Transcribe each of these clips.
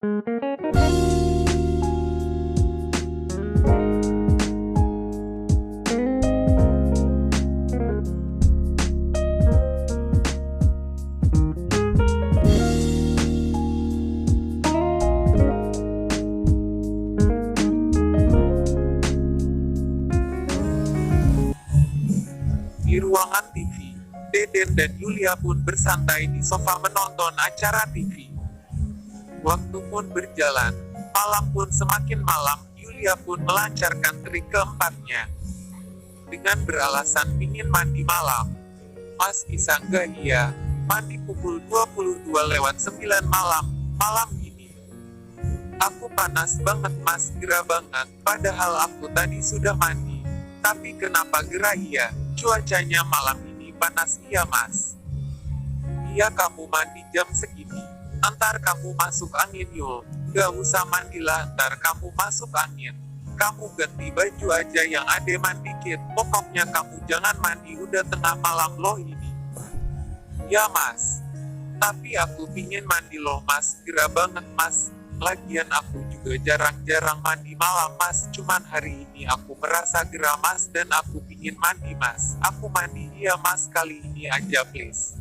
Di ruangan TV, Deden dan Yulia pun bersantai di sofa menonton acara TV. Waktu pun berjalan, malam pun semakin malam, Yulia pun melancarkan trik keempatnya. Dengan beralasan ingin mandi malam. Mas bisa nggak iya, mandi pukul 22:09 malam ini. Aku panas banget mas, gerah banget, padahal aku tadi sudah mandi. Tapi kenapa gerah iya? Cuacanya malam ini panas iya mas. Iya kamu mandi jam segini. Ntar kamu masuk angin Yul. Gak usah mandilah ntar kamu masuk angin. Kamu ganti baju aja yang ademan dikit. Pokoknya kamu jangan mandi udah tengah malam loh ini. Ya mas. Tapi aku pingin mandi loh mas. Gerah banget mas. Lagian aku juga jarang-jarang mandi malam mas. Cuman hari ini aku merasa gerah mas dan aku pingin mandi mas. Aku mandi iya mas kali ini aja please.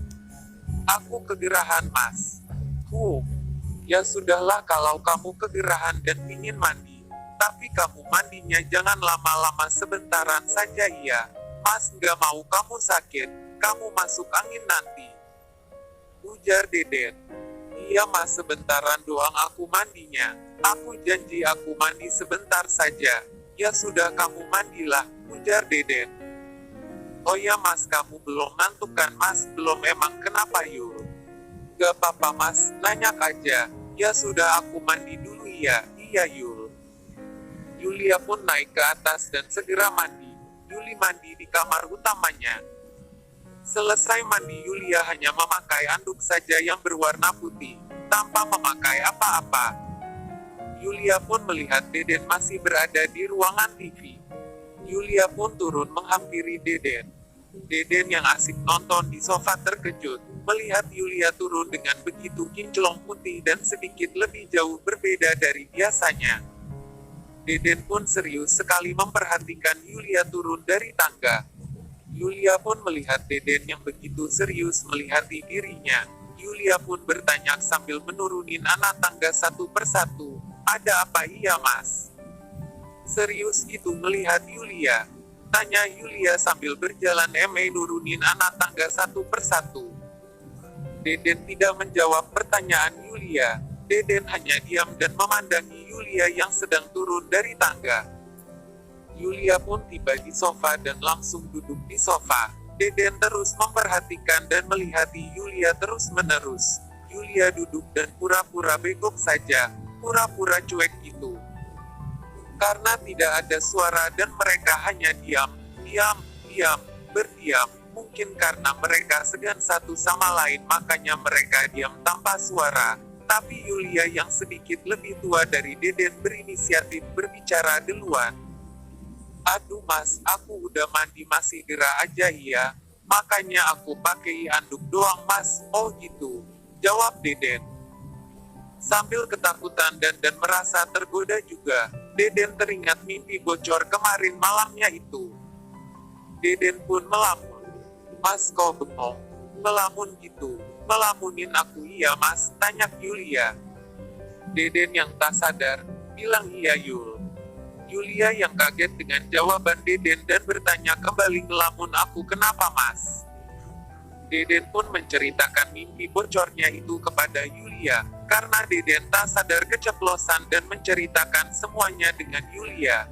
Aku kegerahan mas. Ya sudahlah kalau kamu kegerahan dan pingin mandi. Tapi kamu mandinya jangan lama-lama sebentaran saja iya. Mas nggak mau kamu sakit. Kamu masuk angin nanti. Ujar Deden. Iya mas sebentaran doang aku mandinya. Aku janji aku mandi sebentar saja. Ya sudah kamu mandilah, ujar Deden. Oh ya mas kamu belum ngantuk kan mas? Belum emang kenapa Yul? Gak apa-apa mas, nanya aja. Ya sudah aku mandi dulu ya, iya Yul. Yulia pun naik ke atas dan segera mandi. Yuli mandi di kamar utamanya. Selesai mandi Yulia hanya memakai anduk saja yang berwarna putih, tanpa memakai apa-apa. Yulia pun melihat Deden masih berada di ruangan TV. Yulia pun turun menghampiri Deden. Deden yang asik nonton di sofa terkejut, melihat Yulia turun dengan begitu kinclong putih dan sedikit lebih jauh berbeda dari biasanya. Deden pun serius sekali memperhatikan Yulia turun dari tangga. Yulia pun melihat Deden yang begitu serius melihat dirinya. Yulia pun bertanya sambil menurunin anak tangga satu persatu. Ada apa iya mas? Serius gitu melihat Yulia? Tanya Yulia sambil berjalan nurunin anak tangga satu persatu. Deden tidak menjawab pertanyaan Yulia. Deden hanya diam dan memandangi Yulia yang sedang turun dari tangga. Yulia pun tiba di sofa dan langsung duduk di sofa. Deden terus memperhatikan dan melihati Yulia terus-menerus. Yulia duduk dan pura-pura bengong saja, pura-pura cuek gitu. Karena tidak ada suara dan mereka hanya diam, berdiam. Mungkin karena mereka segan satu sama lain makanya mereka diam tanpa suara. Tapi Yulia yang sedikit lebih tua dari Deden berinisiatif berbicara duluan. Aduh mas, aku udah mandi masih gerah aja ya. Makanya aku pakai anduk doang mas. Oh gitu, jawab Deden. Sambil ketakutan dan merasa tergoda juga, Deden teringat mimpi bocor kemarin malamnya itu. Deden pun melamun. Mas kok bengong? Melamun gitu. Melamunin aku iya mas, tanya Yulia. Deden yang tak sadar, bilang iya Yul. Yulia yang kaget dengan jawaban Deden dan bertanya kembali ngelamun aku kenapa mas? Deden pun menceritakan mimpi bocornya itu kepada Yulia, karena Deden tak sadar keceplosan dan menceritakan semuanya dengan Yulia.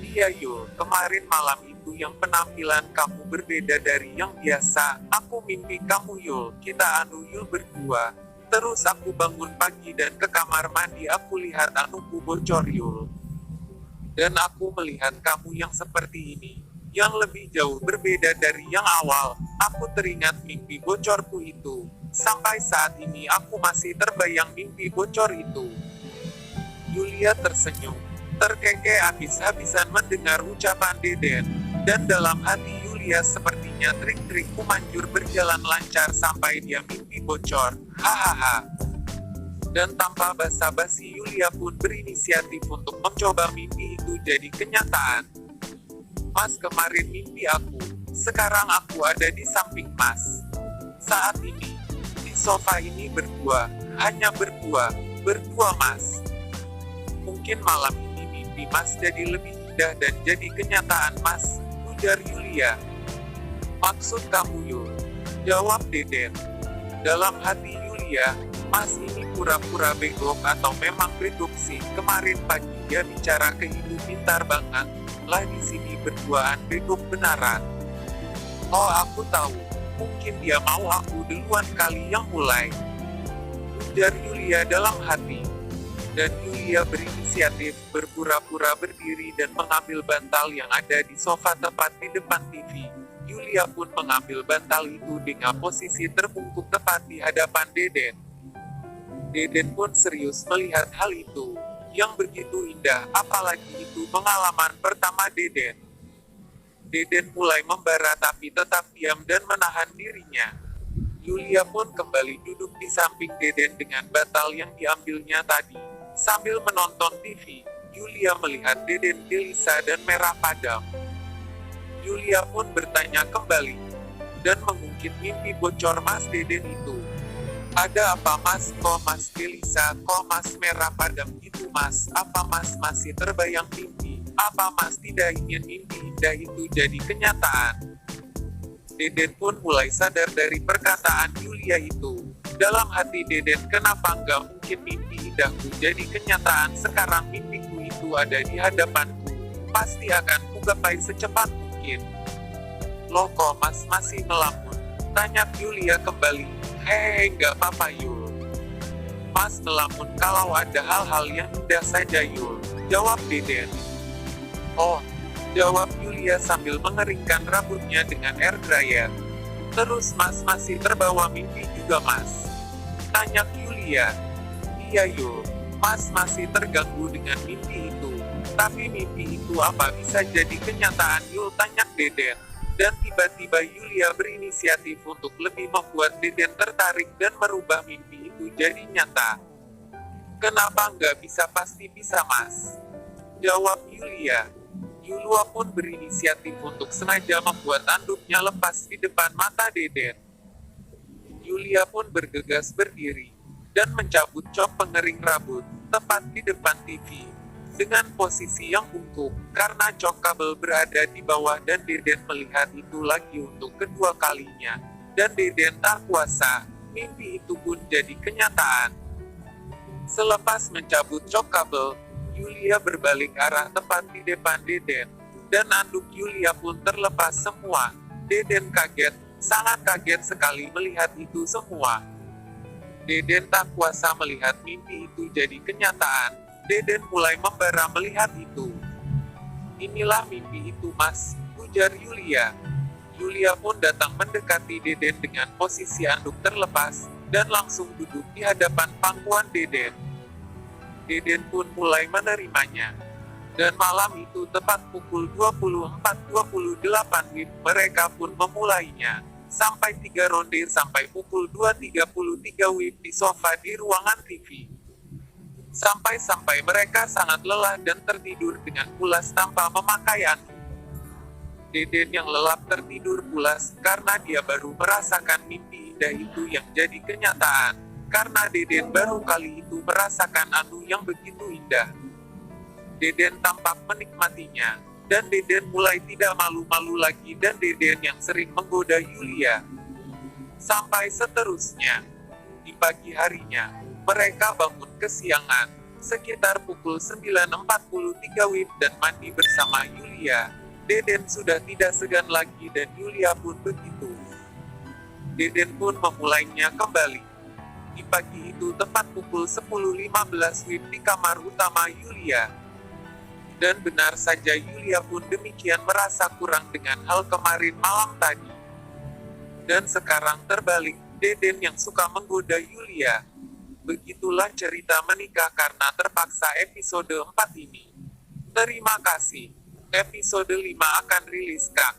Iya Yul, kemarin malam itu yang penampilan kamu berbeda dari yang biasa, aku mimpi kamu Yul, kita Yul berdua. Terus aku bangun pagi dan ke kamar mandi aku lihat anuku bocor Yul. Dan aku melihat kamu yang seperti ini, yang lebih jauh berbeda dari yang awal. Aku teringat mimpi bocorku itu. Sampai saat ini aku masih terbayang mimpi bocor itu. Yulia tersenyum, terkekeh habis-habisan mendengar ucapan Deden. Dan dalam hati Yulia sepertinya trik-trikku manjur berjalan lancar sampai dia mimpi bocor. Hahaha. Dan tanpa basa-basi Yulia pun berinisiatif untuk mencoba mimpi itu jadi kenyataan. Mas, kemarin mimpi aku, sekarang aku ada di samping Mas. Saat ini, di sofa ini berdua, hanya berdua Mas. Mungkin malam ini mimpi Mas jadi lebih indah dan jadi kenyataan Mas, ujar Yulia. Maksud kamu Yul? Jawab Deden. Dalam hati Yulia, Mas ini pura-pura bego atau memang bego sih? Kemarin pagi dia bicara ke ibu pintar banget, lah di sini berduaan bego benaran. Oh, aku tahu, mungkin dia mau aku duluan kali yang mulai, ujar Yulia dalam hati. Dan Yulia berinisiatif berpura-pura berdiri dan mengambil bantal yang ada di sofa tepat di depan TV. Yulia pun mengambil bantal itu dengan posisi terbungkuk tepat di hadapan Deden. Deden pun serius melihat hal itu, yang begitu indah, apalagi itu pengalaman pertama Deden. Deden mulai membara tapi tetap diam dan menahan dirinya. Yulia pun kembali duduk di samping Deden dengan bantal yang diambilnya tadi. Sambil menonton TV, Yulia melihat Deden gelisah dan merah padam. Yulia pun bertanya kembali, dan mengungkit mimpi bocor Mas Deden itu. Ada apa Mas? Kok Mas gelisah? Kok Mas merah padam gitu Mas? Apa Mas masih terbayang mimpi? Apa Mas tidak ingin mimpi indah itu jadi kenyataan? Deden pun mulai sadar dari perkataan Yulia itu. Dalam hati Deden, kenapa nggak mungkin mimpi indahku jadi kenyataan? Sekarang mimpiku itu ada di hadapanku. Pasti akan kugapai secepat mungkin. Loh, kok Mas masih melamun? Tanya Yulia kembali. Hehehe, nggak apa-apa Yul. Mas melamun kalau ada hal-hal yang indah saja Yul, jawab Deden. Oh, jawab Yulia sambil mengeringkan rambutnya dengan air dryer. Terus Mas masih terbawa mimpi juga Mas? Tanya Yulia. Iya Yul, Mas masih terganggu dengan mimpi itu. Tapi mimpi itu apa bisa jadi kenyataan Yul? Tanya Deden. Dan tiba-tiba Yulia berinisiatif untuk lebih membuat Deden tertarik dan merubah mimpi itu jadi nyata. Kenapa nggak bisa? Pasti bisa Mas, jawab Yulia. Yulia pun berinisiatif untuk sengaja membuat anduknya lepas di depan mata Deden. Yulia pun bergegas berdiri, dan mencabut cop pengering rambut, tepat di depan TV. Dengan posisi yang bungkuk, karena cok kabel berada di bawah dan Deden melihat itu lagi untuk kedua kalinya. Dan Deden tak kuasa, mimpi itu pun jadi kenyataan. Selepas mencabut cok kabel, Yulia berbalik arah tepat di depan Deden. Dan anduk Yulia pun terlepas semua. Deden kaget, sangat kaget sekali melihat itu semua. Deden tak kuasa melihat mimpi itu jadi kenyataan. Deden mulai membara melihat itu. Inilah mimpi itu Mas, ujar Yulia. Yulia pun datang mendekati Deden dengan posisi anduk terlepas, dan langsung duduk di hadapan pangkuan Deden. Deden pun mulai menerimanya. Dan malam itu tepat pukul 24.28 WIB, mereka pun memulainya. Sampai 3 ronde sampai pukul 2.33 WIB di sofa di ruangan TV. Sampai-sampai mereka sangat lelah dan tertidur dengan pulas tanpa memakai anduk. Deden yang lelap tertidur pulas karena dia baru merasakan mimpi indah itu yang jadi kenyataan. Karena Deden baru kali itu merasakan anduk yang begitu indah. Deden tampak menikmatinya, dan Deden mulai tidak malu-malu lagi dan Deden yang sering menggoda Yulia. Sampai seterusnya, di pagi harinya, mereka bangun kesiangan, sekitar pukul 9.43 WIB dan mandi bersama Yulia. Deden sudah tidak segan lagi dan Yulia pun begitu. Deden pun memulainya kembali. Di pagi itu tepat pukul 10.15 WIB di kamar utama Yulia. Dan benar saja Yulia pun demikian merasa kurang dengan hal kemarin malam tadi. Dan sekarang terbalik, Deden yang suka menggoda Yulia. Begitulah cerita menikah karena terpaksa episode 4 ini. Terima kasih. Episode 5 akan rilis Kak.